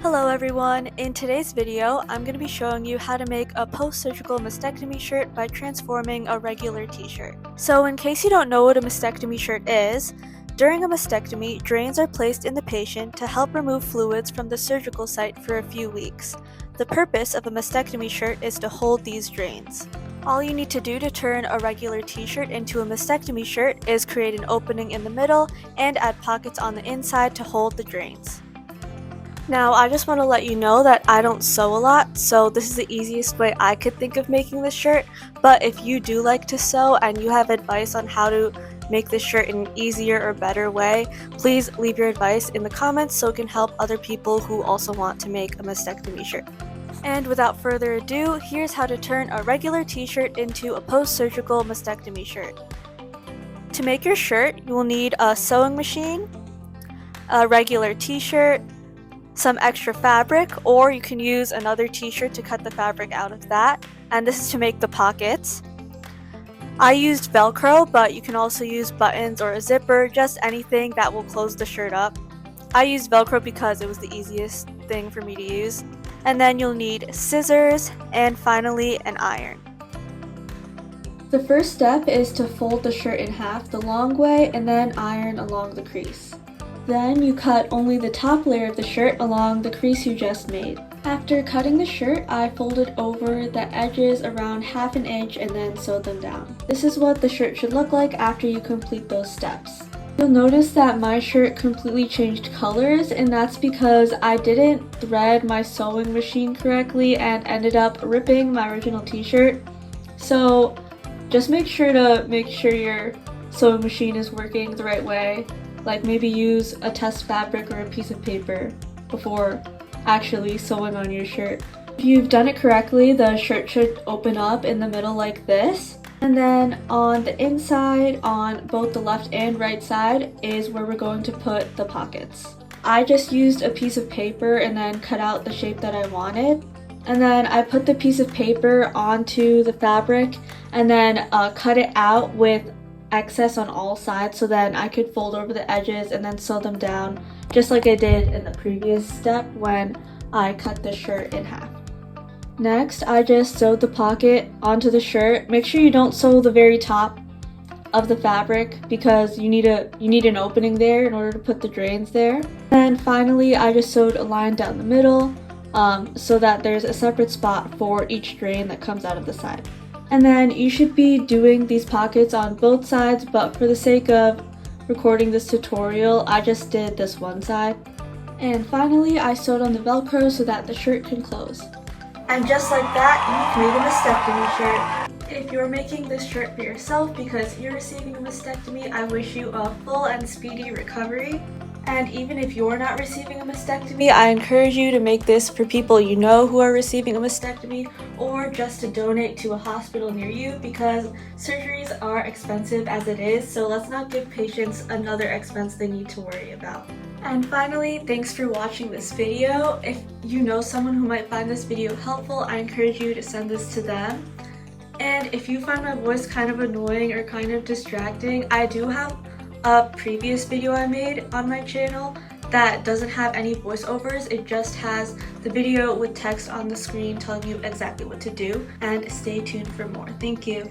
Hello everyone! In today's video, I'm going to be showing you how to make a post-surgical mastectomy shirt by transforming a regular t-shirt. So in case you don't know what a mastectomy shirt is, during a mastectomy, drains are placed in the patient to help remove fluids from the surgical site for a few weeks. The purpose of a mastectomy shirt is to hold these drains. All you need to do to turn a regular t-shirt into a mastectomy shirt is create an opening in the middle and add pockets on the inside to hold the drains. Now, I just want to let you know that I don't sew a lot, so this is the easiest way I could think of making this shirt, but if you do like to sew and you have advice on how to make this shirt in an easier or better way, please leave your advice in the comments so it can help other people who also want to make a mastectomy shirt. And without further ado, here's how to turn a regular t-shirt into a post-surgical mastectomy shirt. To make your shirt, you will need a sewing machine, a regular t-shirt, some extra fabric, or you can use another t-shirt to cut the fabric out of that, and this is to make the pockets. I used Velcro, but you can also use buttons or a zipper, just anything that will close the shirt up. I used Velcro because it was the easiest thing for me to use. And then you'll need scissors, and finally an iron. The first step is to fold the shirt in half the long way and then iron along the crease. Then you cut only the top layer of the shirt along the crease you just made. After cutting the shirt, I folded over the edges around half an inch and then sewed them down. This is what the shirt should look like after you complete those steps. You'll notice that my shirt completely changed colors, and that's because I didn't thread my sewing machine correctly and ended up ripping my original t-shirt. So just make sure your sewing machine is working the right way. Like maybe use a test fabric or a piece of paper before actually sewing on your shirt. If you've done it correctly, the shirt should open up in the middle like this. And then on the inside, on both the left and right side, is where we're going to put the pockets. I just used a piece of paper and then cut out the shape that I wanted. And then I put the piece of paper onto the fabric and then cut it out with excess on all sides so then I could fold over the edges and then sew them down just like I did in the previous step when I cut the shirt in half. Next, I just sewed the pocket onto the shirt. Make sure you don't sew the very top of the fabric because you need an opening there in order to put the drains there. And finally, I just sewed a line down the middle so that there's a separate spot for each drain that comes out of the side. And then you should be doing these pockets on both sides, but for the sake of recording this tutorial, I just did this one side. And finally, I sewed on the Velcro so that the shirt can close. And just like that, you've made a mastectomy shirt. If you're making this shirt for yourself because you're receiving a mastectomy, I wish you a full and speedy recovery. And even if you're not receiving a mastectomy, I encourage you to make this for people you know who are receiving a mastectomy, or just to donate to a hospital near you because surgeries are expensive as it is, so let's not give patients another expense they need to worry about. And finally, thanks for watching this video. If you know someone who might find this video helpful, I encourage you to send this to them. And if you find my voice kind of annoying or kind of distracting, I do have a previous video I made on my channel that doesn't have any voiceovers. It just has the video with text on the screen telling you exactly what to do. And stay tuned for more. Thank you.